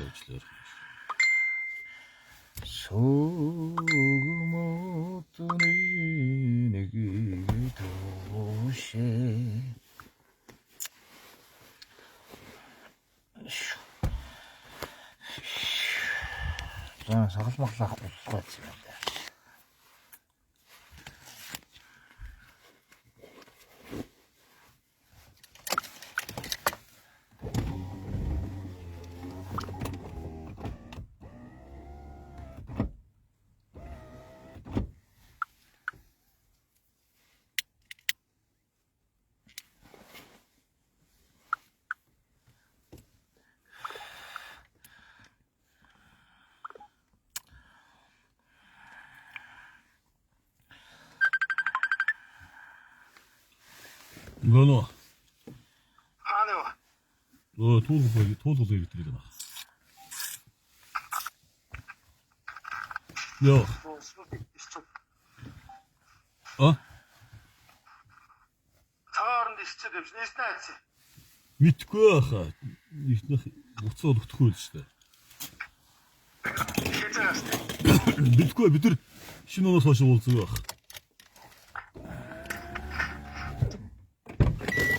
уучлаарай. 소금어떠니 내게 도시 저는 사과스막락 못 갔습니다. 이거는 아니요. 너 도둑 얘기들이잖아. 야, Цаарнд исчээд явж нэснэ. мэдгүй хаа. Ихнийх буцаа өгөхгүй л шүү дээ. Мэдгүй бид нар шинэ оноос хойш уулзсан байх.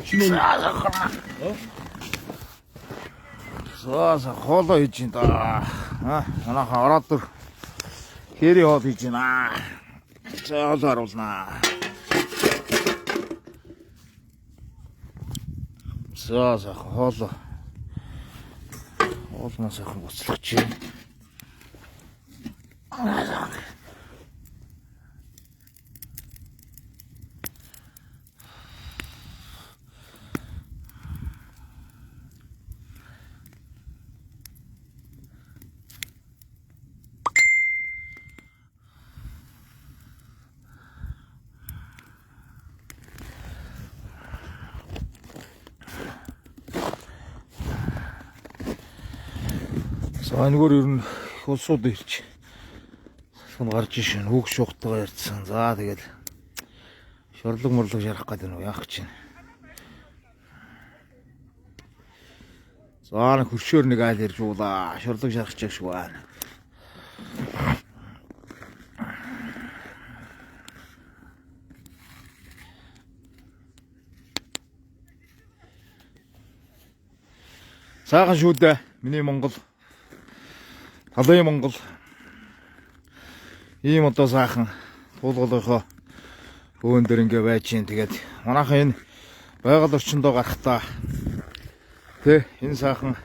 шинэ Сааса хоолоо хийж ин да. Манайхаа ороод дөр хэри хоол хийж байна. За хоол оруулнаа. Сааса хоолоо. Хоолноо сайхан буцлагч юм. Энэгээр ер нь улсууд ирж сон гарч ишин хүүг шуухтайгаа ярьсан. За тэгэл шорлог морлог ярах гэдэг нь яах гэж байна. За нэг хөршөөр нэг айл ярьж уулаа. Шорлог шарах чиг шиг байна. Сайхан шүү дээ. Миний Монгол. Халын Монгол. Ийм одоо сайхан туулгалынхоо өвөн дээр ингээ байж гин. Тэгээд манайхан энэ байгаль орчиндөө гарахтаа тэ энэ сайхан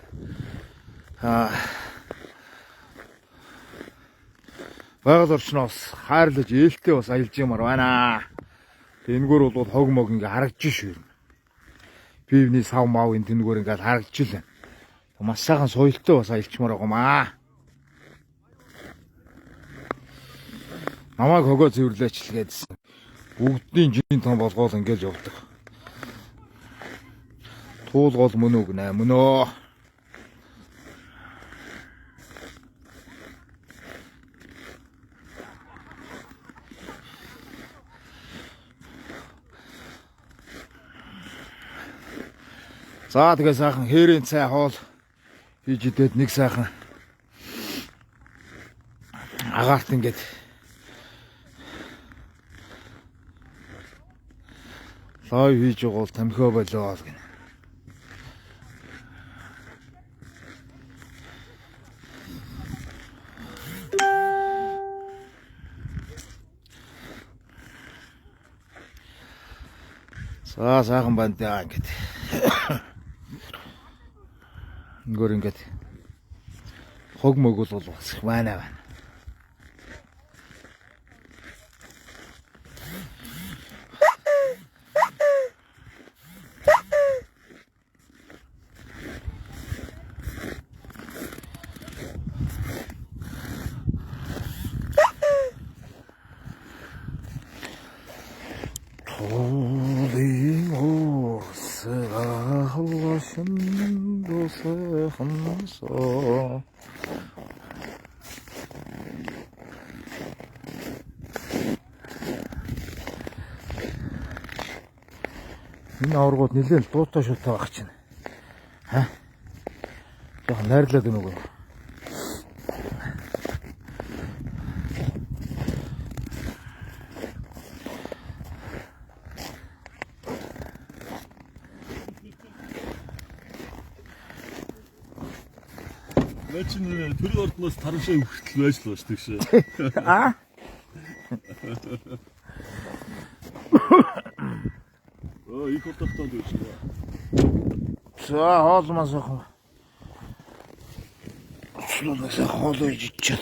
байгаль орчноос хайрлаж ээлтэй бас аялж юмар байна. Тэнгүүр бол хог мог ингээ харагдаж шүү. Бивний сав мав энэ тэнгүүр ингээ харагдаж л байна. Маш сайхан соёлтой бас аялчмаар байгаамаа. Намайг хогоо цэвэрлээч л гэдсэн. Бүгдийн жин том болгоол ингээл явдаг. Туулгол мөн үг нэ мөн өө. За тэгээ сайхан хээрийн цай хоол хийж идээд нэг сайхан агаарт ингээд лайв хийж байгаа бол тамхиа болоо гэнэ. За сайхан байна даа ингээд. Ингээд ингээд хог мог бол бас байна. Энэ аваргууд нэлээд дуутай шуутай байх чинь. Жохон найрлаад өгнө үгүй. Начин төрийн ордноос тарамшаа хүртэл байж л бааш тэгш. Аа. Их удаатай л байж. За хоолмоос ах. Очлоос хоол ижичээд.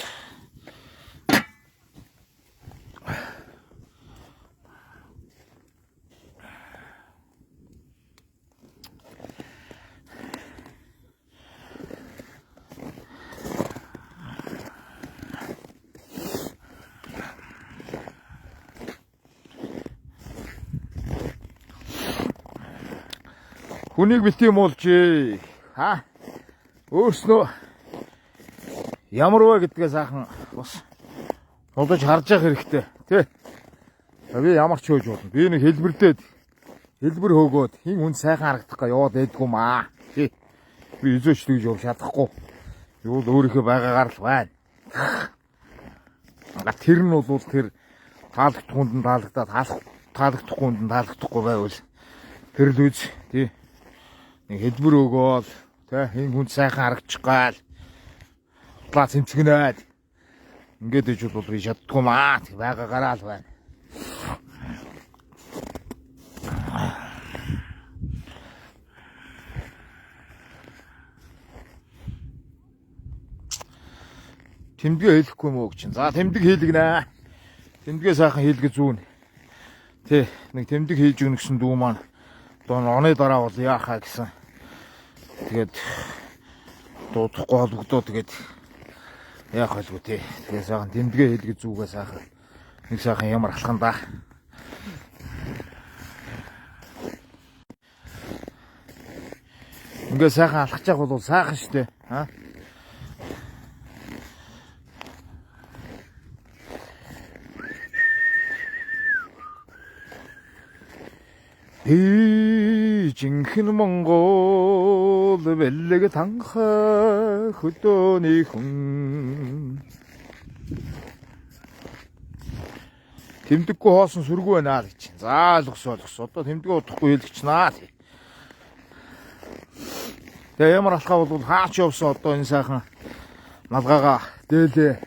Хүнийг бити юм болж аа өөрснөө ямар вэ гэдгээ сайхан бас бодож харж явах хэрэгтэй тий. Би ямар ч хөөж болно. Би нэг хэлбэрдээд хэлбэр хөөгөөд хин хүн сайхан харагдах га яваад байдгүй маа тий. Би эзөөч тэгж явж чадахгүй. Юу л өөрийнхөө байгаагаар л байна. Тэр нь бол тэр таалагдахгүйд нь таалагдаад таалагдахгүйд нь таалагдахгүй байвал тэр л үз тий. Хэлбэр өгөөл тэ хин хүн сайхан харагчих гал плаа цэмцгнээд ингээд иж бол би чаддгүй маа байгаагаараа л байна. Тэмдгээ хэлэхгүй юм уу гэж. За тэмдэг хийлгэнэ. Тэмдгээ сайхан хийлгэж зүүн. Тэ нэг тэмдэг хийж өгнө гэсэн дүү маань одоо оны дараа бол яахаа гэсэн. Тэгээд дуудахгүй холбогдоо тэгээд яах вэ тий. Тэгээд сайхан тэмдгээ хэлгэж зүгээ сайхан нэг сайхан ямар алхах нь да. Ингээ сайхан алхаж явах бол сайхан штэ. Аа. Жинхэнэ Монгол бэлэг танха хөдөөний хүн тэмдэггүй хоосон сүргүй байна гэж. За ойлгос. Одоо тэмдгээ удахгүй хэлчих наа. Тэгээ ямар алхаа бол хаач явсан одоо энэ сайхан малгайгаа дээлээ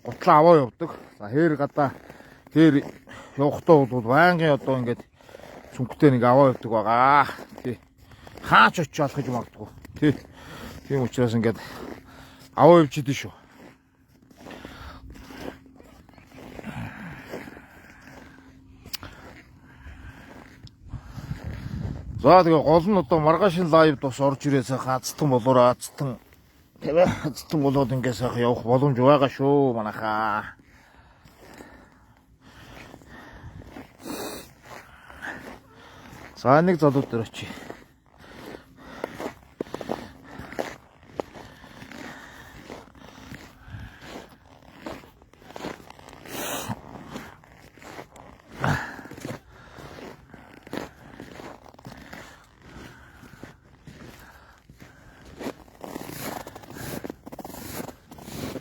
гутлаа аваа явдаг. За хээр гадаа хээр явахдаа бол байнгын одоо ингээд сүнхтэй нэг аваа явдаг байгаа. Тий. Хаач очиж алах гэж магадгүй. Тий. Тийм учраас ингээд аваа явж идэв шүү. За тэгээ гол нь одоо маргаашин лайв бас орж ирээ сайхан азтан болоороо азтан тэгээ азтан болоод ингээд сайхан явах боломж байгаа шүү манайхаа. За нэг залуу дээр очие.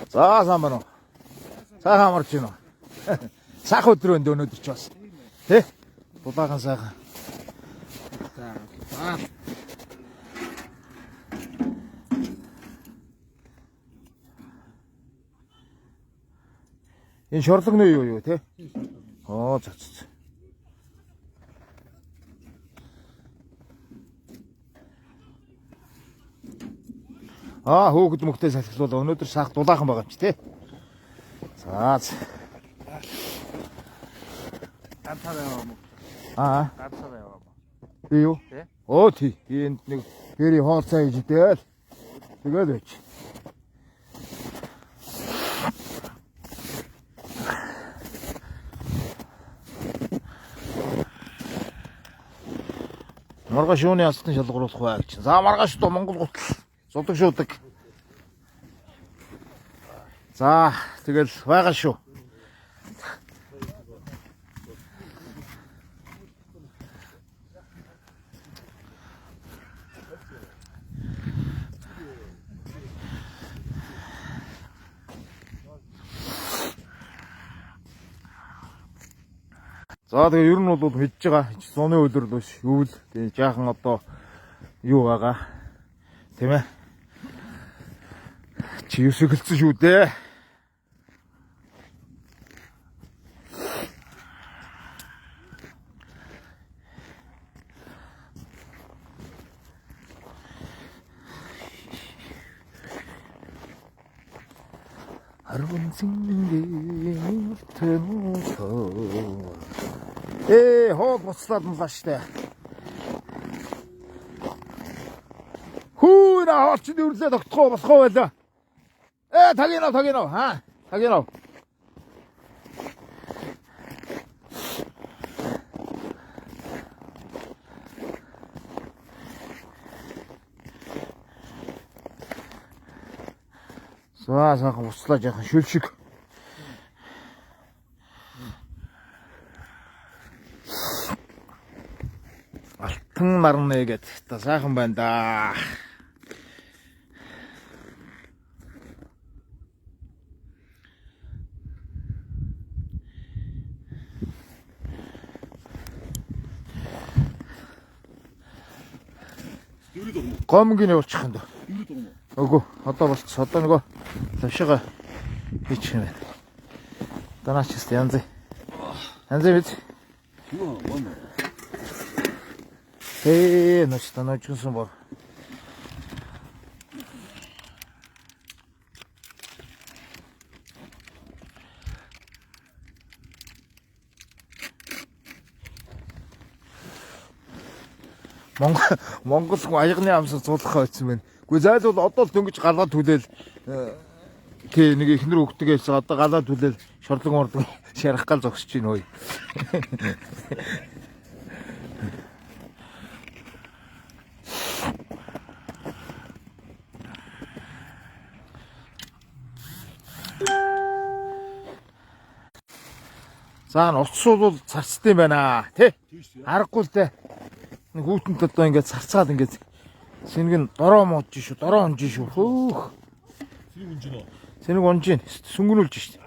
За самбано. Сайхан амарч гинөө. Сайхан өдөр өндөө өнөдөр ч бас. Тэ? Дулаахан сайхан. Энэ шорлогны юу те? Оо за. Хөөгд мөхтэй салхилуул өнөөдөр саах дулаахан байгаа юм чи те. За. Ганцаараа яваа мө. Ганцаараа яваа мө. Би юу? Тий. Энд нэг гэрий хоол цай идэл. Тэгээд байж. Маргааш юуны алтан шалгаруулах бай гэж. За маргааш доо Монгол гутал. Зулдаг шуудаг. За тэгэл байгаа шүү. За тэгээ ер нь бол мэдж байгаа. Зуны үйлрэл биш. Өвөл тэгээ жаахан одоо юу байгаа. Тийм ээ. Чи өсөглөсөн шүү дээ. Арван зингийн тэнүүсөө. Хоол буцлаад млаа штэ. Хүү на хоол чи нүрлээ тогтхоо болохоо байлаа. Тагинав. Тагинав. Сайхан буцлаа яахан шүлшиг. Алтан марна гэд та сайхан байна да. Гомгийн явуулчих юм даа. Үгүй одоо болчих. Одоо нөгөө лавшигаа хийчих юм байна. Данаач тест янз бид. Ночь становится бор. Монгол аягны амсаа цуулахаа байсан байна. Гэхдээ зайлвал одоо л дөнгөж галаад түлээл нэг ихнэр өгдөгээс одоо галаад түлээл шорлог шарах гал зогсож байна ой. За уцсууд бол царцтай юм байна тий. Аргагүй л дээ. Нэг хүүтэнд одоо ингээд царцаад ингээд сэнэг нь дороо муудж шүү, дороо онж шүү. Хөөх. Сэнэг онж гин. Сүнгэнүүлж шүү.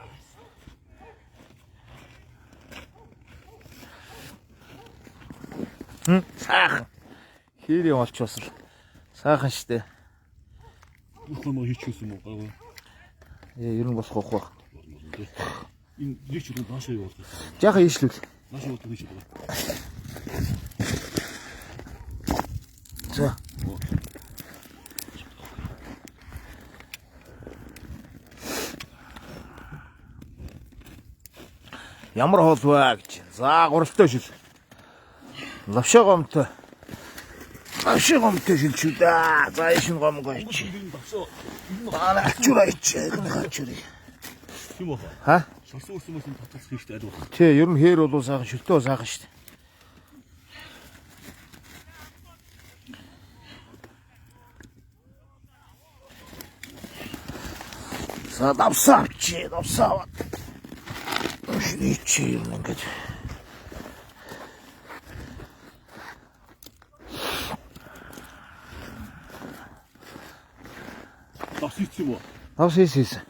Сайхан. Хээрээ олч бас л сайхан штэ. Ухлоо хийчихсэн юм уу? Ер нь болох уу? Энэ дэвч рүү наашаа явуулах. Жаахан ийшлүүл. Наашаа явуулах гэж байна. За. Ямар хоол вэ гэж. За гуралтай шил. Лавшаа гомтой. Лавшаа гомтой шилчүү дээ. За ишин гомгоо ич. Баана ачураа ич. Ачураа. Юм уу? Ха? Шорсон хүмүүс нь татгалзах хэрэгтэй аль болох. Тий, ер нь хээр бол сайхан шөлтөө сайхан шүү дээ. За давсаа чи, давсаа. Ушни чи юм ингээд. Давс хийсэн юм уу? Давс хийсэн.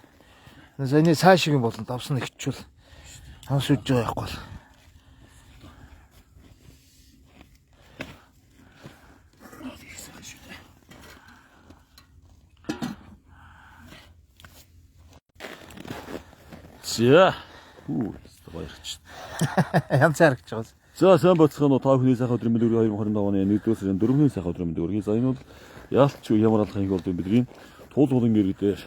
Зэний цаашиг юм болон давс нь ихчүүл. Ханс үж байгаа байхгүй бол. За. Баярч. Янз харагч байгаа. За сайн бацхан уу та бүхний сайхан өдрийн мэнд 2025 оны 1-р сарын 4-ний сайхан өдрийн мэнд өргөе. За энэ бол яалч ямар алхах юм бол бидний туул уулын гэр дээр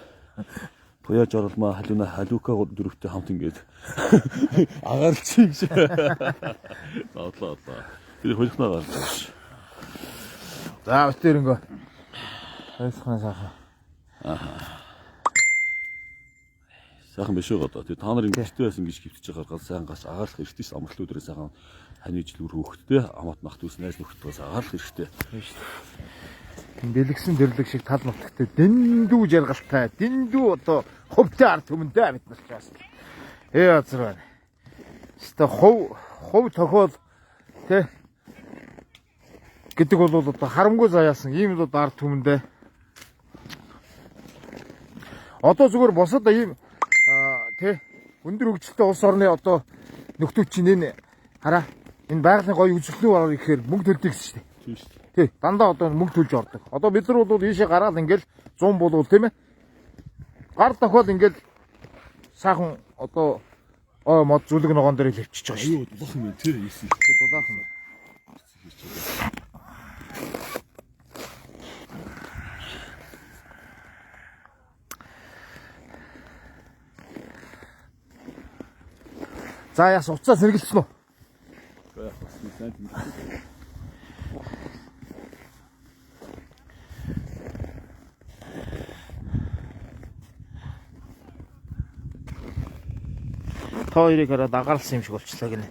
Туяаж оролмаа халуна халука дөрөвтэй хамт ингээд агаарч гэж. Одлоо. Тэр хөлхнөө гарч. За өтөр ингээ. Хайсхан сайхан. Сайхан биш үү одоо. Та нар ингээд байсан гэж хөвтөж байгаа гал сайн гас агаарлах хэрэгтэй ш. Амралт өдрөө сайхан ханижил үр хөөхтэй амат нахт ус найз нөхдөс агаарлах хэрэгтэй. Тийм шүү дээ. Дэлгсэн дэрлэг шиг тал нутагтай дэндүү жаргалтай дэндүү одоо хувьтай ард түмэндээ бид нар ч бас азар байна. Өөртөө хов тохиол тэ гэдэг бол одоо харамгүй заяасан ийм л ард түмэндээ одоо зүгээр босоод ийм тэ өндөр хөгжилтэй улс орны одоо нөхдөд чинь энэ хараа энэ байгалийн гоё үзүүлэлтний бараар ихээр мөнгө төлдөг шүү дээ. Тийм шүү дээ. Тий, дандаа одоо мөнгө төлж ордог. Одоо бид нар бол ийшээ гараад ингээл 100 болвол тийм ээ. гар тохиол ингээд сайхан одоо мод зүлэг ногоон дээр лөвчиж байгаа шүү. Аюу дулаах юм тэр ийсэн. Дулаах юм. За яс уцаа сэргэлцэн үү? Яг бас сайн тийм. Та хоёрыг хараад агаарсан юм шиг болчихлоо гинэ.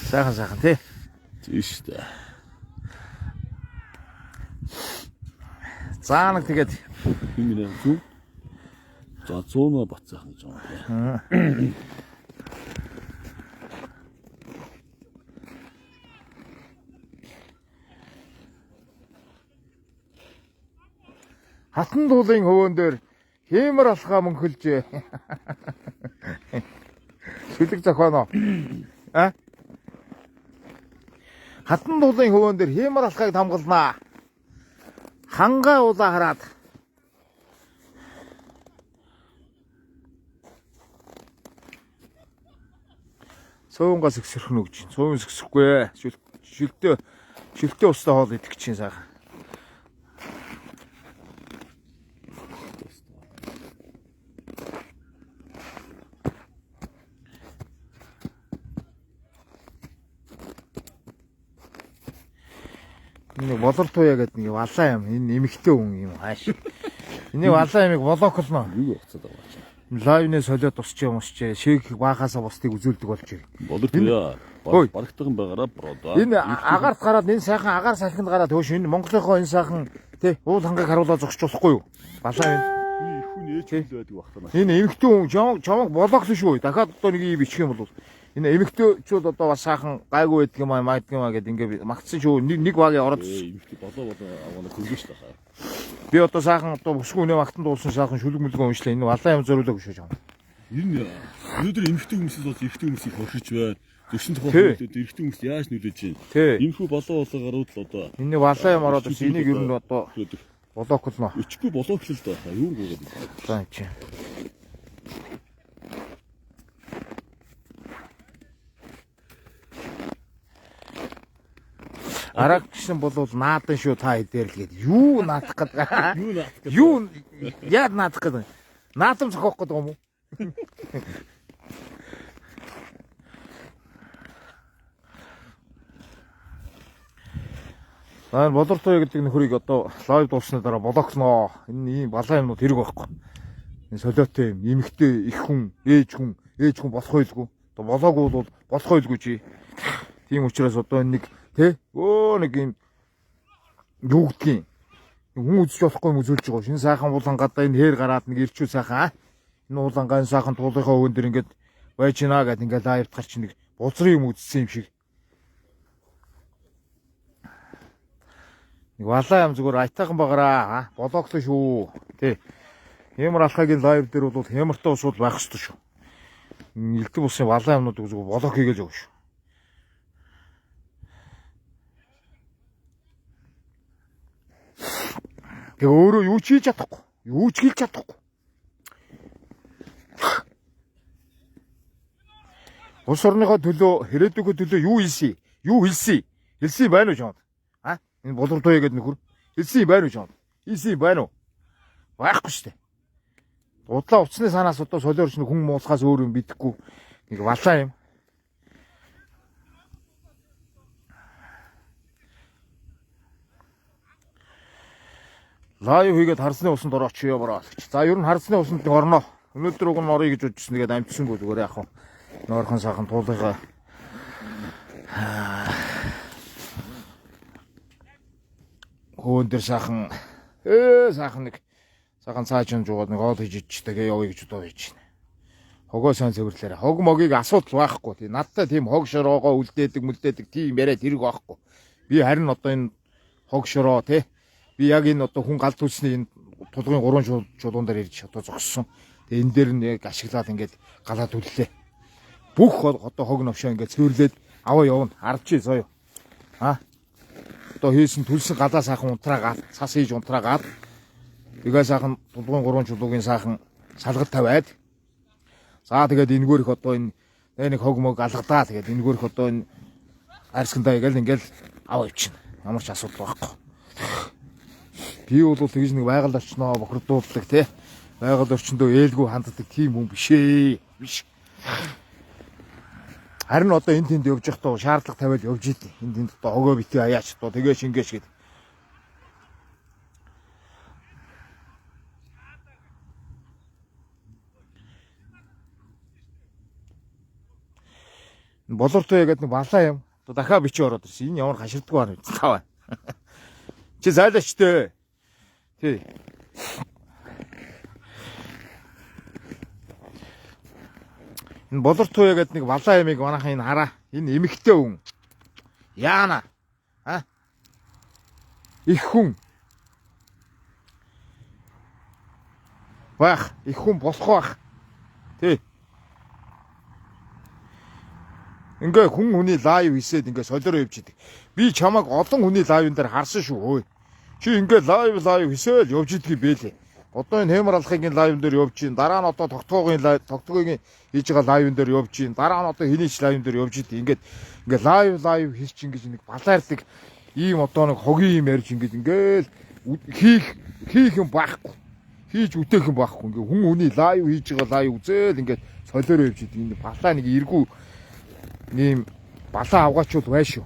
Сайхан тий. Тийш үү. За нэг тэгээд юм нэ зүг. За 100 бацаахан гэж байна. хатан дуулын хөвөн дээр хиймэр алхаа мөнхөлж шүлэг зохионо. Хатан дуулын хөвөн дээр хиймэр алхааг тамгалнаа. Хангаа улаа хараад цөөнгөөс өксөрхнө гэж. Цөөн өксөхгүй. Шүлтээ устай хоол идэх чинь сайхан. Энэ болор туяа гэдэг нэг валаа юм. Энэ эмэгтэй хүн юм хааш. Энэ валаа ямиг волоколно. Юу болцоод байгаа ч. Лайвнээ солиод тусч юм уусч шээг баахаасаа бусдыг үзүүлдэг болж байна. Болор туяа. Барагдсан байгаараа бродоо. Энэ агаарт гараад энэ сайхан агаар салхинд гараад хөөш энэ Монголынхоо энэ сайхан тий уул хангаыг харуулаад зогсчихгүй юу? Балаа энэ. Хүн ээж байдаг багтана. Энэ эмэгтэй хүн жомог бологлоо шүү. Дахиад одоо нэг юм бичих юм бол энэ эмэгтэйчүүд одоо бас сайхан гайгүй байдаг юм аа майдаг юм аа гэд ингээ магтсан шүү. Нэг багийн ороод эмэгтэй болоо аваад хөргөн ш тахаа. би одоо сайхан одоо бүсгүй үнэ магтан дуулсан сайхан шүлэг мүлгэн уншлаа. Энэ валаа юм зориулаагүй шүү жоо. Энэ өнөөдөр эмэгтэй хүмүүсээс бол эрэгтэй хүмүүсийг хохирч байна. Зөвшин тохиолдолд эрэгтэй хүмүүс яаж нөлөөж байна? Иймэрхүү болоо гарууд л одоо энэ валаа юм ороод бас энийг ер нь одоо бологлоо. өчгөө болоо эхлэл л байгаа. Юу гоогээд. За чи. Арагчсан болвол наадан шүү та хэдээр л гээд юу наадах гэдэг. Юу яад наадах гэдэг. Наадам зохиох гэдэг юм уу? Аа болор туяа гэдэг нөхрийг одоо лайв дуусны дараа бологлоо. Энэ ийм балаа юмнууд хэрэг байхгүй. Энэ солиотой юм, эмэгтэй их хүн, ээж хүн болох байлгүй. Одоо болоогүй бол болох байлгүй чи. Тийм учраас одоо нэг тий нэг юм юу гэдгийг хүн үзэж болохгүй юм үзүүлж байгаа. Шинэ сайхан уулангаадаа энэ хээр гараад нэг ирчүү сайхан энэ уулангаа сайхан туулынхаа өвөн дээр ингээд байж гинэ гэд ингээд лайвд гарч нэг бузрын юм үзсэн юм шиг. Нэг валаа юм зүгээр айтайхан багараа болооглоо шүү. Тий. Хэмэр алхагийн лайв дээр бол хэмэртэй усуд байх ёстой шүү. Элдв усын валаа юмнууд зүгээр болоо хийгээл яваа шүү. Тэгээ өөрөө юу ч хийж чадахгүй. Юу ч хийж чадахгүй. Улс орныхоо төлөө хэрэгдэггүй төлөө юу хийсэн? Юу хэлсэн? Хэлсэн байна уу чамд? Энэ болор туяа гэдэг нөхөр хэлсэн байна уу чамд? Хийсэн байна уу? Байхгүй шүү дээ. Удлаа уцсны санаас одоо солиорч нэг хүн муулахаас өөр юм бидэхгүй. Нэг валаа юм. Лайв хийгээд харсны усанд орооч ёо бороо. За ер нь харсны усанд орно. Өнөөдөр уг нь орё гэж бодчихсон. Тэгээд амжсангүй зүгээр яах вэ? Нойрхон сайхан туулыгаа хөөн дээр сайхан сайхан нэг сайхан цаашин жугаад нэг хоол хийж ичтэйгээ явъя гэж бодож байна. Хогоо сайн цэвэрлээрэ. Хог могийг асуудал байхгүй. Тий надтай тийм хог шороогоо үлдээдэг тийм яриад хэрэг байхгүй. Би харин одоо энэ хог шороо тий би яг энэ одоо хүн гал түлсний энэ тулгын 3 чулуун дээр ирж одоо зогссон. Тэгээ энэ дээр нь яг ашиглаад ингээд галаад үллээ. Бүх одоо хог новшоо ингээд цэвэрлээд аваа явна. Ардчи заяа. Одоо хийсэн түлсэн галаа сайхан унтраагаад цас хийж унтраагаад Тэгээ сайхан дулгын 3 чулуугийн сайхан салгал тавиад. За тэгээд энэгөөрх одоо энэ нэг хог мог алгадаа. Тэгээд энэгөөрх одоо энэ арьсгандаа ингээл ав ивчин. Ямар ч асуудал байхгүй. Би бол тэгж нэг байгаль орчноо бохирдуулдаг тий. Байгаль орчиндөө ээлгүй ханддаг тийм хүн бишээ. Биш. Харин одоо энэ тэнд явж явахдаа шаардлага тавиад явж идэв. Энд тэнд одоо хогоо битээ аяач одоо тэгээ шингээш гээд. Болортой ягаад нэг балаа юм. Одоо дахиад бичиж ороод ирсэн. Энэ ямар хаширдгүй байна вэ? Тав. Чи зайлаач дээ. Тий. Энэ болортой ягаад нэг балаа ямиг манайхаа энэ хараа. Энэ эмэгтэй хүн. Яана. А? Их хүн. Бах, их хүн босох бах. Тий. Ингээ хүн хүний лайв хийсэд ингээ солиороо явж идэг. Би чамайг олон хүний лайвн дээр харсан шүү хөөе. Чи ингээ лайв хийсэл явж идгийг бэлээ. Одоо энэ хэмэр алхахын лайвн дээр явж ийн. Дараа нь одоо тогтгоогийн хийж байгаа лайвн дээр явж ийн. Дараа нь одоо хинийч лайвн дээр явж идэг. Ингээ лайв хийч ингэж нэг балаардаг ийм одоо нэг хогийн юм ярьж ингээл хийх юм байхгүй. Хийж үтээх юм байхгүй. Ингээ хүн хүний лайв хийж байгаа лайв үзэл ингээ солиороо явж идэг. Энэ балаа нэг эргүү ийм балаа авгаачуул бай шүү.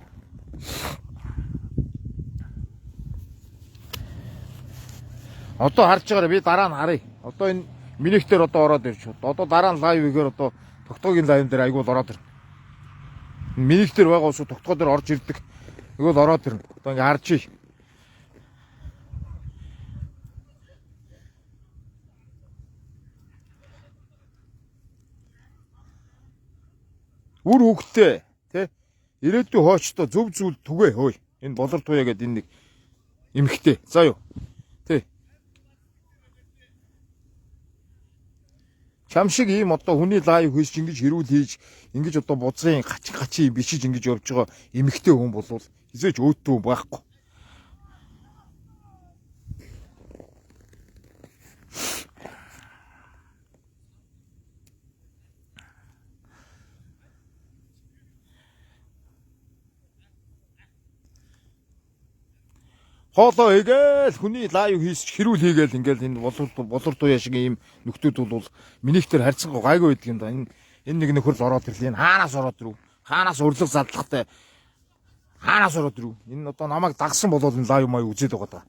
Одоо харж байгаарай би дараа нь харъя. Одоо энэ минийхтэр одоо ороод ирж шууд. Одоо дараа нь лайв игээр одоо тогтоогийн лайв дээр айгуул ороод ирнэ. Минийхтэр байгаа ус тогтгоо дээр орж ирдэг. Айгуул ороод ирнэ. Одоо ингээ харж ий. Үр хөвгтэй тий ирээдүйн хоочтой зөв зүйл түгээ хөөе. Энэ болор туяа гэдэг энэ нэг эмхтэй. За юу. Тий. Чам шиг ийм одоо хүний лайв хийж ингэж хэрүүл хийж ингэж одоо бузрын гачи бичиж ингэж явж байгаа эмхтэй хүн болвол хизээч өөтөө байхгүй. Хоолоо хийгээл хүний лайв хийж хэрүүл хийгээл ингээл энэ болор туяа шиг ийм нөхдүүд бол минийхтэр харьцангуй гайгүй байдаг юм да. Энэ нэг нөхөрл ороод ирлээ. Хаанаас ороод ирв? Хаанаас урлаг задлагтай? Хаанаас ороод ирв? Энэ одоо намайг дагсан болоод энэ лайв маяг үзээд байгаа даа.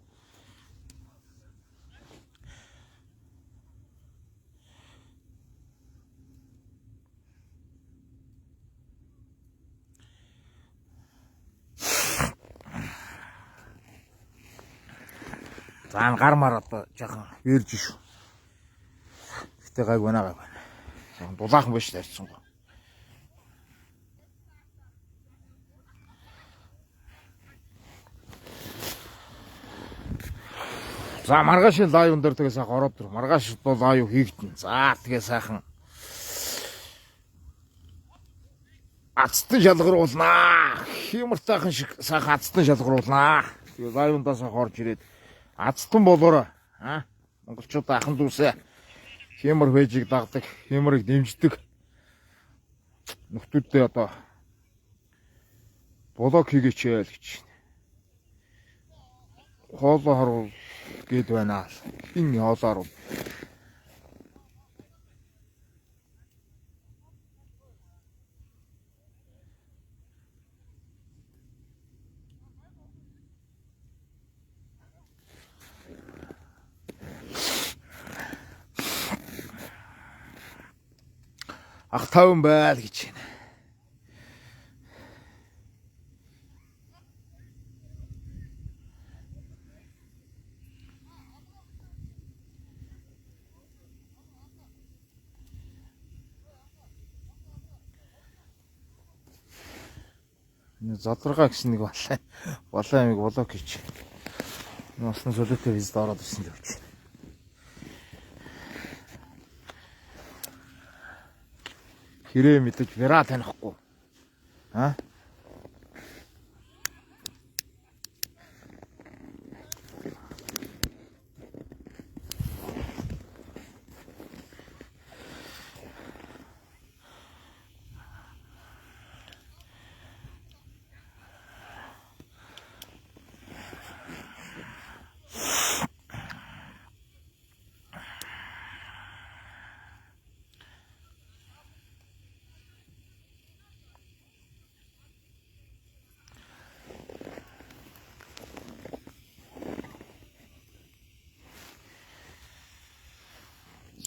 Заан гармаар одоо жоохон вэрж шүү. Гэтэ гайг байна. Жоохон дулаахан биш тарьсан гоо. За маргааш лайв дээр тэгээ сайхан ороод ир. Маргааш бол лайв хийгдэн. За тэгээ сайхан ацтан шалгаруулнаа. Хэмэртайхан шиг сайхан ацтан шалгаруулнаа. Тэгээ лайвндаа сайхан орж ирээд ацтан болоорой. Монголчууд ахын дүүсээ хэмэр хвэжийг дагдаг, хэмэрийг дэмждэг. Нөхдүүдтэй одоо блог хийгээч яа л гэж. Хоолоо харуул гээд байна. Хин хоолоо харуул. Ах таван байл гэж байна. Задрага гэсэн нэг балаа амиг болоо гэж. Ноосны солиотой визд ороод ирсэн л явж байна. Хэрэг мэдэж вера танихгүй.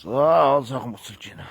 За сайхан буцалж байна.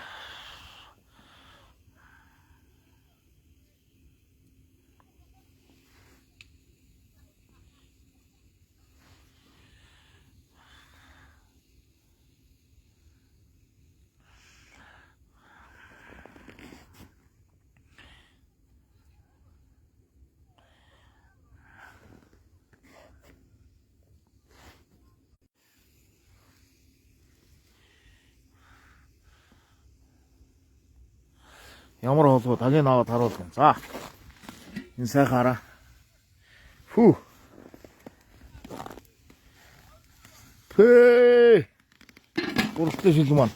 Ямар холбоо тагийн аваад харуулна. За. Энэ сайхан хараа. Фүү. Хээ. Гуртэ шил маань.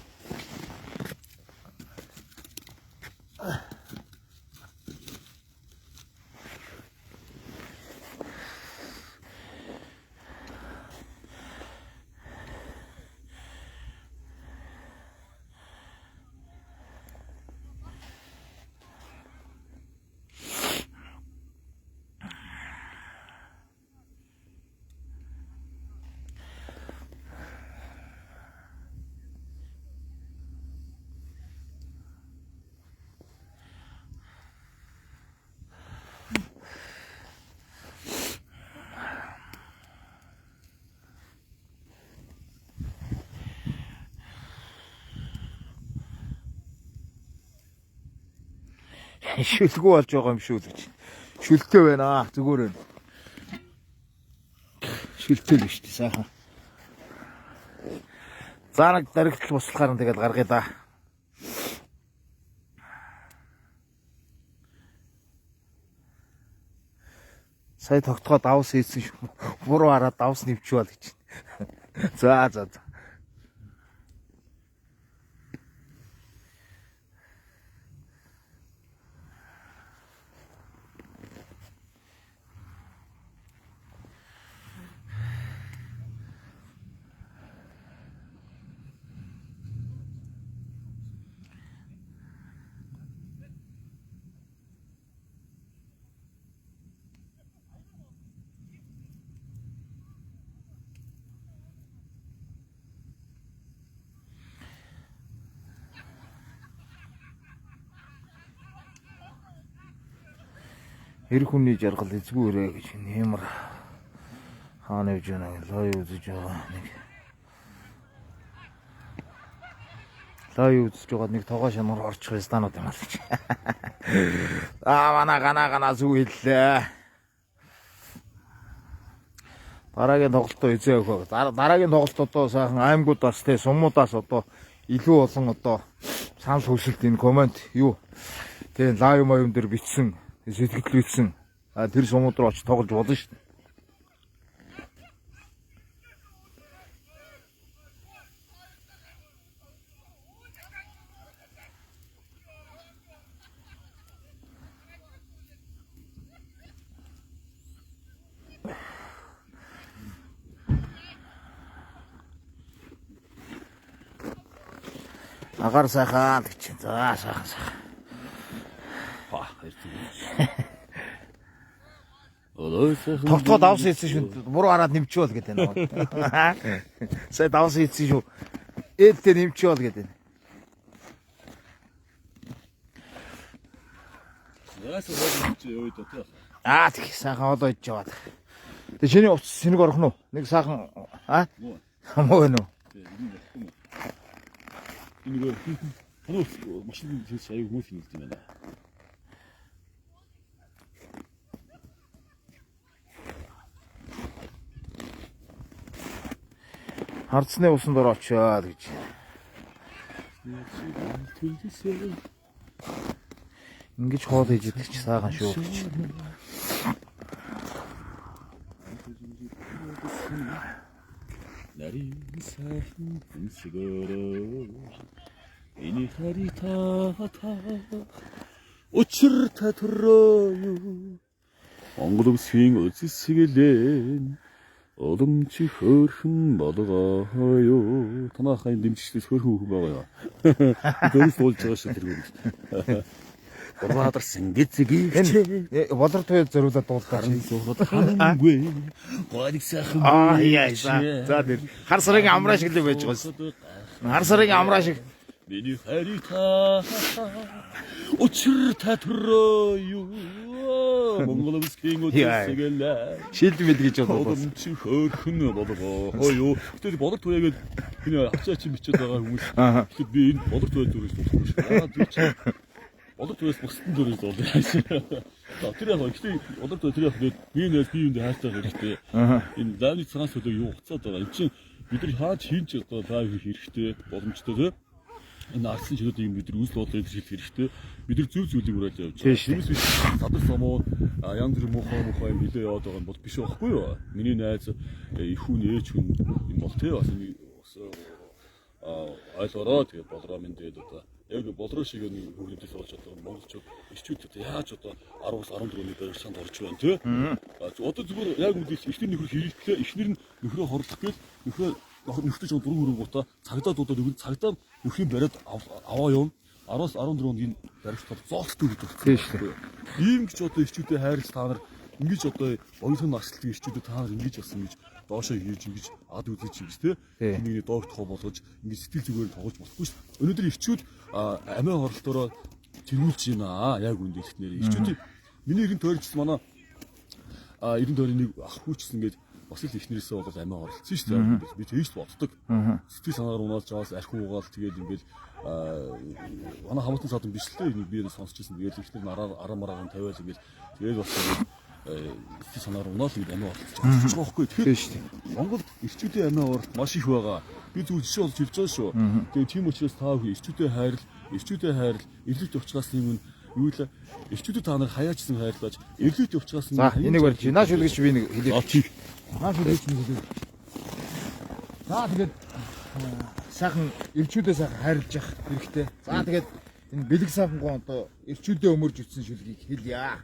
Шүлгүй болж байгаа юм шүү л гэж. Шүлтэй байна аа зүгээр байна. Шүлтэй л шүү дээ сайхан. За нэг даригтал буслахаар нь тэгэл гаргая да. Сая тогтгоо давс хийсэн шүү. Буруу хараад давс нэвчвал гэж. За. Эр хүний жаргал эзгүүрээ гэж нэмэр хаана явж байна лай үзэж байгаа нэг. Лай үзэж байгаа нэг тоогоо шанаар орчих станууд юм аа. Манай гана зүг хэллээ. Дараагийн тоглолтоо эзээ өгөө. Дараагийн тоглолт одоо сайхан аймагуудаас те сумуудаас одоо илүү олон одоо санал хүсэлт энэ комент юу те лайв моём дээр бичсэн сэтгэлдүүлсэн. Тэр сумууд руу очиж тоглож болно шүү дээ. Агаар сайхан гэж. За сайхан. Тогтгоо давс хийсэн шүү. Буруу хараад нэмчүүл гэдэг байна. Сая давс хийсэн шүү. Ээлтэй нэмчүүл гэдэг байна. Яасан хойд юу доо тий. Тэг сайхан одоо иж жаваад. Тэг шиний уц сэнэг орох нь уу? Нэг сайхан муу вэ нүү? Энэ машин хийх аяг хүмүүс юм байна. Хардсны усан дор очиад гэж. Ингэж хоол хийж идэх чи сайхан шүү гэж. Нарийн сайхан хүнсгөрөө энэ харитаа учир татроо Монгол улсын үзэсгэлэн Одомчи хөөрхөн болгоё. Танахын дэмжигчдээс хөөрхөн хүн байгаа юу? Дөрөс болж байгаа шүү тэргээр. Гурваадарсан гэцэг Болор туйл зориулаад дуулаад суугаад хангүй. Гойд сайхан. За тэр хар сарын амраа шиг л байж байгаа. Хар сарын амраа шиг. Миний хайрта учир татрою Монгол улсын үтсгэлээ Шилд мэл гэж бодлоо. чи хөөрхөн болоо. Хөөё. Тэгтээ бодор туяагээд энэ хачаа чи бичээд байгаа хүмүүс. Тэгэхэд би энэ бодор туяа зүрээс болохгүй шүү. Би чи бодор туяас бусдын зүрээс бол яасан. За тэр яг ихтэй бодор туяа тэр яг би нээс би юунд хайртай хэрэгтэй. Энэ давны цагаан солиог юу хуцаад байгаа. Энд чинь бид нар хаач хийж одоо таа хийх хэрэгтэй боломжтой тийм. Энэ арсын чөлөөд юм бид нар үзэл бодлоо хэлэх хэрэгтэй. Бид нар зөв зүйлийг уриалж явж байгаа. Тиймээс биш садар самуу янз бүр муухай юм хилээ яваад байгаа юм бол биш байхгүй юу? Миний найз их хүн ээж хүн юм бол тий бас ойлгороо тэгээд болроо минь тэгээд одоо яг болроо шиг нэг хүүхдээс болж одоо монголчууд ирчүүд яаж одоо 10-аас 14-ний байр санд орж байна тий. Одоо зүгээр яг үндээс ихнэр нөхөр хэрэгтлээ ихнэр нь нөхрөө хорлох гээл нөхрөж дуран хөрөнгөтэй цагдаа дуудаад өгөн цагдаа нөхрийн бариад аваа юм 10-аас 14-нд энэ баригчдад зоолттой гэж байна. Тийм шүү. Ийм гэж одоо ирчүүдэд хайрлах та нар ингэж одоо оюутан наслтын ирчүүдэд та нар ингэж болсон гэж доошоо хийж ингэж ад үзэж ингэж тий нэг доогтхоо болгож ингэж сэтгэл зүгээр тоглож болохгүй шүү. Өнөөдөр ирчүүд амиа оролтоороо тэргүүлж байна. Яг үндэ ихнэр ирчүүд миний иргэн тойрчсан манай иргэн тойрны нэг ах хүүчсэн гэж бас л ихнэрээсээ бол амиа оролцсон шүү дээ. Би тэгж боддог. Сэтгэл санаагаар унаалж аваас архи угаал тэгээд ингээл манай хамаатан садан биш л дээ. Би сонсчихсан. Тэгээд ихнэр араа мараагаар тавиал ингээл тэгээд бас сэтгэл санаагаар унаал ингээд амиа оролцож байгаа байхгүй. Тэгэхээр Монгол ирчүүдийн амиа оролт маш их байгаа. Би зөв жишээ болж хэлж байгаа шүү. Тэгээд тийм учраас та ирчүүдээ хайрл, эрлэгт явчихаас юм юу л ирчүүдэд та нар хаяачсан хайрлаж, эрлэгт явчихаас За энийг барьж байна. Нааш үлгэж би нэг хэлээ. Нааш үлгэж нэг хэлээ. За тэгээд сайхан ирчүүдээ сайхан хайрлаж явах хэрэгтэй. За тэгээд энэ бэлэг сайхангуй одоо ирчүүдээ өмөрж үтсэн шүлгийг хэлье.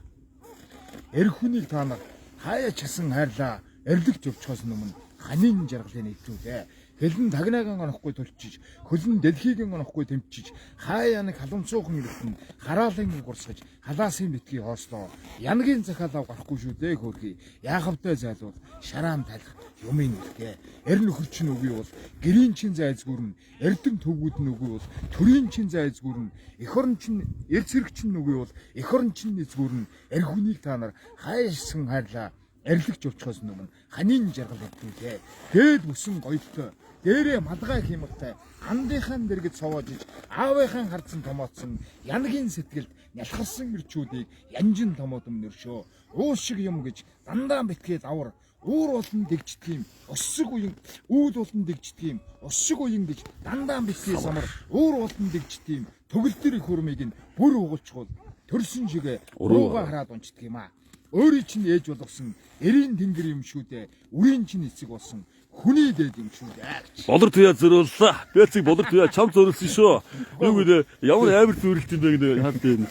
Эрх хүнийг та нар хаяачсан хайрлаа. Эрлэгт явчихаас өмнө ханийн жаргалыг нэвтрүүлээ. Хэлэн тагнаагаан онохгүй тулчиж, хөлн дэлхийг онохгүй тэмчиж, хаяа нэг халамцуухан ирэлтэн хараалын гурсгаж, халаасын битгий хоослоо. Янгийн захаалаа гарахгүй шүү дээ хөөрхий. Яахавтай зайлуул шараан талих юмын нэрхээ. Эр нөхөр чинь үгүй бол гэрийн чин зайзгүрн, эрдэм төвгүүд нь үгүй бол төрийн чин зайзгүрн, эх орон чин эрц хэрэг чин үгүй бол эх орон чин нэзгүрн. Эр хүнийг та нар хайшсан хайрлаа. Эрлэгч явчихаас өмнө ханийн жаргал өгдөө. Дээд бүсэн гоёлтой, дээрээ малгай хямгатай, хандынхан дэргэд совоожиж, аавынхан хардсан томооцсон, янгийн сэтгэлд нялхарсан ирчүүдийг янжин томоодом нөршөө. Уус шиг юм гэж дандаа битгий давар, уур болон дэгждэг юм, өссөг уян, үүд болон дэгждэг юм, өссөг уян гэж дандаа битгий самар, уур болон дэгждэг юм, төгөлдөр их хөрмийг нь бүр угуулчгул, төрсөн шигэ урууга хараад унцдаг юм аа. Өөрийн чинь ээж болгосон эрийн тэнгэр юм шүү дээ. Үрийн чинь эцэг болсон хүний дээд юм шүү дээ. Болор туяа зөриуллаа. Бэлцэг болор туяа чам зөриулсан шүү. Юу гэдэг ямар амар зөриулт юм бэ гэдэг хаад дээ.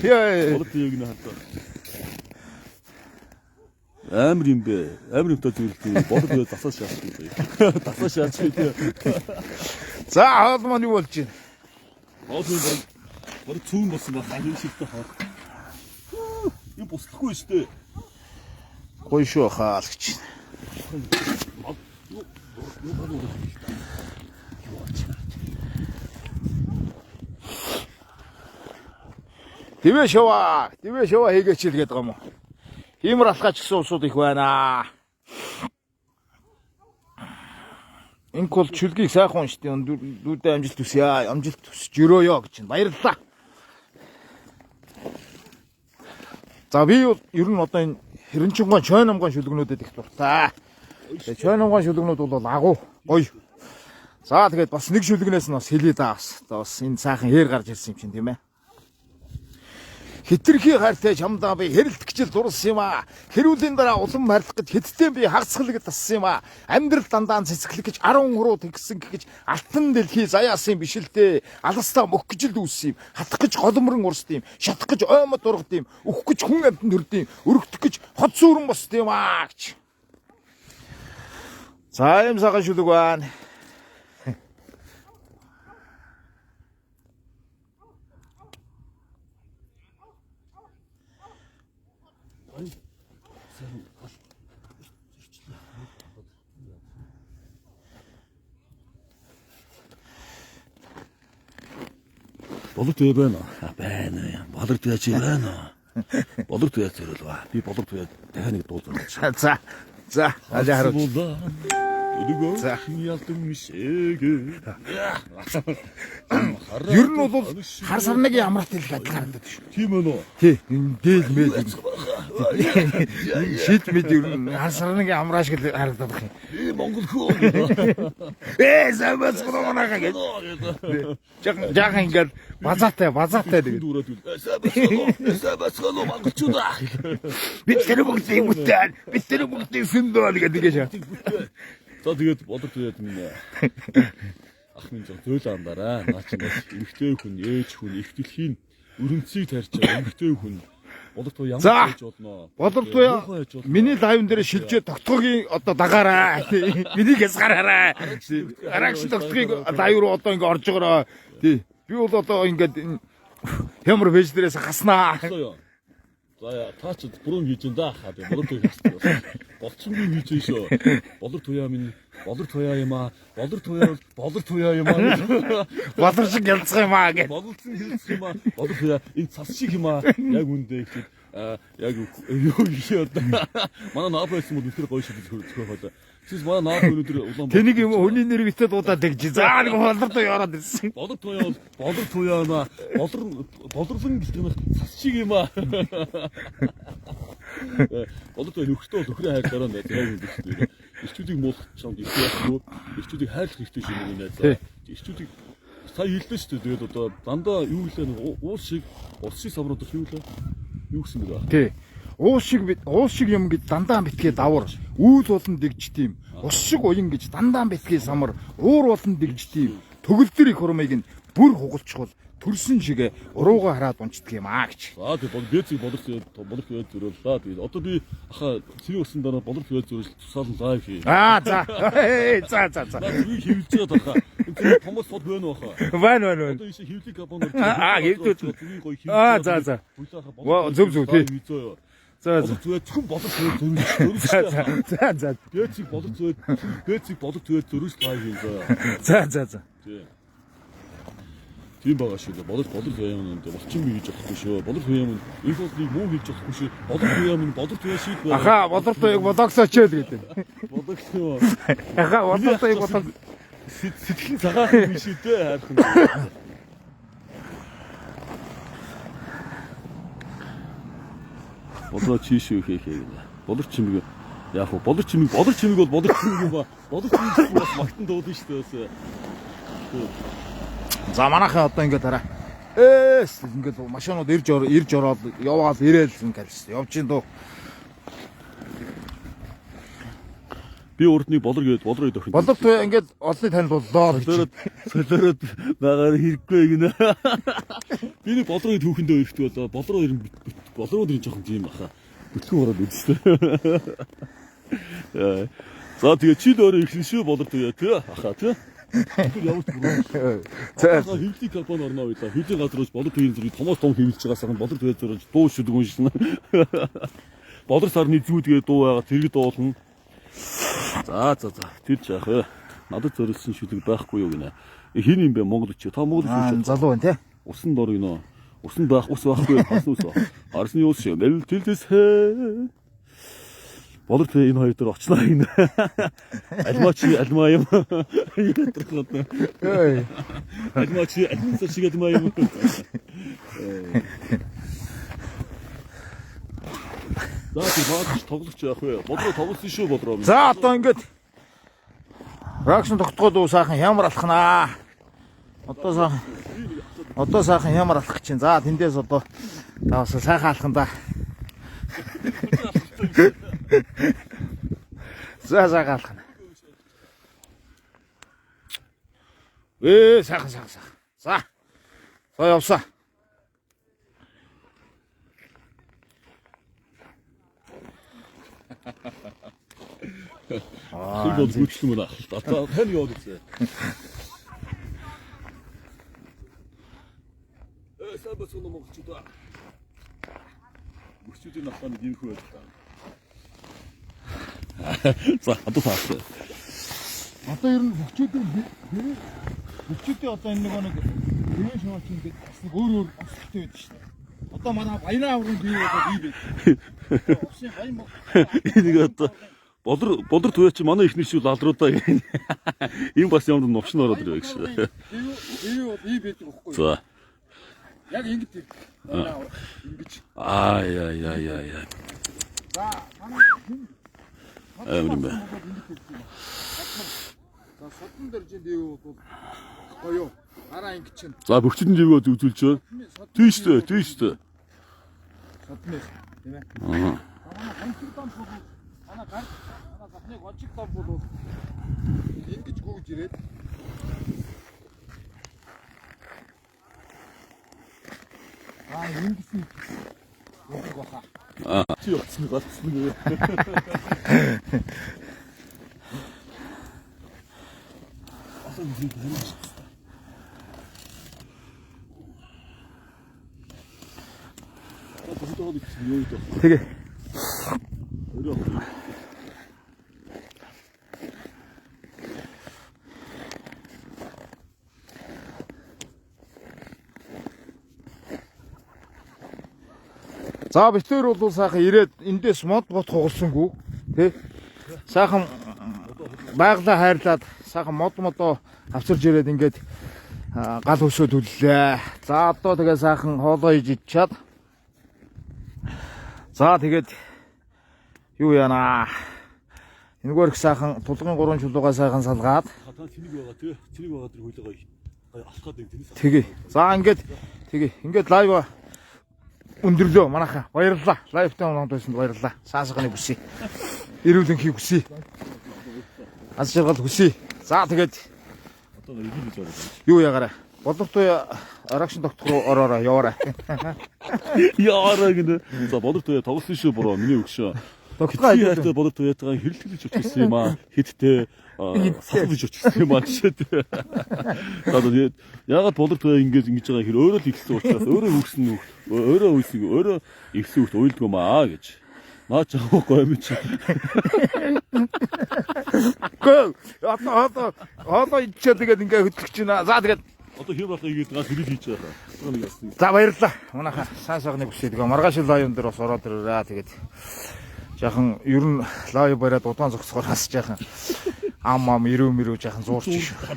Яа. Болор туяаг нь хаад. Амар юм бэ. Амар юмтай зөриулт юм. Болор туяа дасаа шаач юм бэ. Дасаа шаач гэдэг. За хаал маань юу болж байна? Болор цүүн болсон ба хань шилтэй хаа. Энэ буслахгүй шүү дээ. Гоё шүү хаал гэж. Дэвэ шава хийгээч л гэдэг юм уу? Хиймэр алхаач гэсэн улсууд их байна. Инкол чүлгийг сайхан уншдیں۔ Дүүдээ амжилт хүсье. Амжилт хүсэж өрөөё гэж баярлалаа. За би ер нь одоо энэ Хэрэнчингуй Чойномгон шүлгнүүдэд их дуртай. Тэгээ Чойномгон шүлгнүүд бол агуу гоё. За тэгээд бас нэг шүлгнээс нь бас хэлээ даа бас. Бас энэ сайхан хээр гарч ирсэн юм чинь тийм ээ. Хитрхи хайртай чамдаа би хэрэлт гिचэл дурлсан юм аа. Хэрүүлийн дараа улам хайрлах гэж хэдтэй би хагасгалэг тассан юм аа. Амьдрал дандаа цэцгэлэг гэж 10 хуруу тэгсэн гэж алтан дэлхий заяасан биш л дээ. Алстаа мөх гэж л үүссэн юм. Хатах гэж голомрон урсд юм. Шатах гэж оймод ургад юм. Өөх гэж хүн амьтан төрд юм. Өргөдөх гэж хот сүрэн босд юм аа гэж. За юм сахан шүлэг байна. Болор туяа байна уу? Байна. Болор туяа чи байна уу? Болор туяа зэрэл ба. Би болор туяа дахиад нэг дуу зурчих. За. Аль харуу. Өдөгөө За. ялдан мишээгээ. Ер нь бол хар сарнагийн амралт хэлэх адилхан харагдаад шүү. Тийм ээ нөө. Тий. Энэ дээл мэд. Шид мэд ер нь хар сарнагийн амраа шиг харагдаад байна. Монгол хөө. Самбас гоногоо гэж. Жаахан ингээд базаатай тэгээд. Дүүрээд үл. Сабасгоо монголчуудаа. Бид тэр бүгдийг бүтэн. Бид тэр бүгдийг сүндөө гэдэг шээ. За тэгээд болор туяад минь ах минь зөөлөө андараа. Наа чи эмхтэй хүн, ээж хүн, их дэлхийн өрөнцийг тарьж байгаа эмхтэй хүн. Болор туяа ямар хийж болно? Болор туяа миний лайвн дээр шилжээ тогтгоогийн одоо дагаараа. Миний хязгаараараа. Арагш тогтгоогийн лайв руу одоо ингээд орж байгаа. Тий. Би бол одоо ингээд ямар пэйж дээрээс хаснаа. За таа ч бүрэн хийж энэ да хаа. Болор туяа хасдаг. Болцонгүй хийж шүү. Болор туяа минь болор туяа юм аа. Болор туяа юм аа. Болор шиг ялцах юм аа гэж. Болорсон хэлсэн юм аа. Болор туяа энэ цас шиг юм аа. Яг үндэ ихтэй. Яг юу хийе одоо. Манай наап байсан бол үнэхээр гоё шиг зөвхөн. Сис манай наап өнөдөр улаан. Тэнийг юм хүний нэр битээ дуудаад тэгж. За нэг болор туяа ороод ирсэн. Болор туяа наа. Болорлон гэлтэх нь цас шиг юм аа. Болор туяа нөхөртөө бол нөхрөө хайр дараа найз яг үндэ шүү. Ирчүүдийг муулах чамд ихтэй. Ирчүүдийг хайрлах хэрэгтэй шиг юм найз. Ирчүүдийг сая хэллээ шүү дээ. Тэгээд одоо дандаа юу гэлээ нэг уус шиг улсын самрууд юу гэлээ? Юу гэсэн бэ? Тий. Уус шиг юм гэж дандаа битгээ давар. Үүл болон дэгж тийм. Ус шиг уян гэж дандаа битгээ самар. Уур болон дэгж тийм. Төгөлдөр их хурмыг нь бүр хугалчхул төрсөн шиг уруугаа хараад унцдаг юм аа гэж. За тэгээд бэцэг болор туяа зөрөөллаа. Тэгээд одоо би аха цэвэр усан дараа болор туяа зөрөөл тусаал лайв хий. За. Би хөвлөж байгаа тахаа. Энэ Томас фод байна уу хаа? Байна. Одоо ийш хөвлөг капон. Хөвлөд. За. Зөв тий. За. Зөвхөн болор туяа зөрөөл. За. Бэцэг болор туяа зөрөөл лайв хий. За. Тийм байгаа шүү дээ. Болор туяа юм болчин би гэж болохгүй шүү. Болор туяа юм инфолыг муу хийж болохгүй шүү. Болор туяа шиг байна. Аха, болор туяаг бодогсооч л гэдэг. Болор туяа. Аха, болор туяаг бодог сэтгэл цагаах юм шүү дээ хайрхан. Болор чишүү хийх юм. Болор чимэг яг хөө болор чимэг бол болор чимэг юм ба. Болор чимэг бас магтан дуудсан шүү дээ. За манайхаа одоо ингээд хараа. Ингээд машинууд ирж ороод яваал ирээл ингээд явж ин дөө. Би урдны болор гээд болорыг дохин. Болор туяа ингээд олны танил боллоо гэж. Солиороод нагаар хэрэггүй гинэ. Би нэг болорыг түүхэндээ ирэхтэй болоо. Болорууд ирж жоохон тийм баха. Бүтлгэн ороод үзсэн. За тэгээ чи л өөрөө ихсэн шүү болор туяа тий. Аха тий. Тэр явж бүрээ. За хөвлөг капон орно байлаа. Хөвлөг газар ууж болор туяа зэрэг томоос том хөвлөж байгаасаа болор туяа зэрэг дуу шүдэг юм шин. Болор сарны зүүдгээ дуу байгаа тэрэг дуулна. За. Тэр жаах ээ. Надад зориулсан шүлэг байхгүй юу гинэ. Хин юм бэ Монгол чи? Та Монгол чи? Залуу байна тий. Усан дор гинэ. Усан байх ус байхгүй хасан ус. Арсны ус шиг. Дэлтэс. Болор тэ энэ хоёр дээр очлоо гинэ. Альмаа юм. Альмаа шиг альмаа юм. За тийм баач тоглож яах вэ? Бодроо тоглосон шүү бодроо. За одоо ингээд ракшн тогтгоод сайхан ямар алхнаа. Одоо сайхан ямар алхах чинь. За тэндээс одоо таавас сайхан алхан да. За сайхан алхана. Сайхан. За явсаа. Тэр бол гүчлэн мөн ах. Одоо тань яваад үзье. Сабас он монголчуудаа. Монголчуудын ахын юм хөө байлаа. За одоо фаст. Одоо ер нь хөвчүүдийн одоо энэ нэг Тэрэн шоолч ингээд бас нэг өөр ослолттой байдаг шүү дээ. Одоо манай баяраа аврын бий болоод бий байд. Усын баян бол. Энийг одоо болор туяач манай ихнэр шүү лалруудаа ийм бас юмд новшин ороод ирэх гэж. Бий бол бий байдаг байхгүй. За. Яг ингэж. Ингэж. Яа. За манай Амин бэ. За содон дэржин бий бол гоё. Араа ингэж чинь. За бөхчдэн живээ үзүүлж байна. Тийш дээ. Содны. Тийм ээ. Аа. Манай гонцог дам бол манай гар манай содны гонцог дам бол ингэж гүйж ирээд ингэж нь гүйж баха. Чи явцсан галцсан. Асан зүйл байна. Тэгээ. За битээр бол сайхан ирээд эндээс мод бот хугалсангүй тий. Сайхан байглаа хайрлаад сайхан модоо авчирж ирээд ингээд гал хөсөө төллээ. За одоо тэгээ сайхан хоолоо хийж идчиад. За тэгээд юу яана. Энэгээр их сайхан тулгын 3 чулуугаа сайхан салгаад. Хатаа цэник байгаа тий. Цэник байгаа тэр хөлөө гоё алхаад байна тэрнээс. Тэгээ. За ингээд лайв өндөрлөө манайха. Баярлалаа. Лайвтай оноод байсан баярлалаа. Саасганы хүсье. Эрүүл энхийг хүсье. Аз жаргал хүсье. За тэгээд Одоо ирэх гэж байна. юу ягаарай. Боловтой арагшин доктор руу ороорой яваарай. Яараа гэнэ. За болор туяа тоглосон шүү буруу миний өгшөө. Доктор хайртай болор туяатайгаа хэрэлдэж өчсөн юм аа. Хиттэй сахалж өчсөн юм аа жишээ. Тэгээд яагаад болор туяа ингэж байгаа хэр өөрөө л ихсэн учраас өөрөө ихсэн хөлт уйлдгүй маа гэж. Наа ч аагүй юм чи. Гөө одоо ичээ тэгээд ингээ хөтлөж байна. За тэгээд Одоо хэв болохыг игээд гал хэрэл хийж байгаа. Одоо нэг ясна. за баярлалаа. Манайха саасганы хүсье. Тэгээ маргааш лайв дээр бас ороод ирээрээ. Тэгээд жаахан ер нь лайв бариад удаан зогсохоор хас жаахан ам ирүү жаахан зуурч шүү.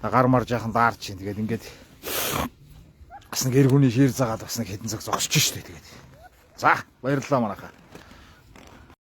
Гар мар жаахан даарч чинь. Тэгээд ингээд бас нэг эргүүний шир загаад бас нэг хэдэн цаг зогсож штэ тэгээд. За баярлалаа манайха.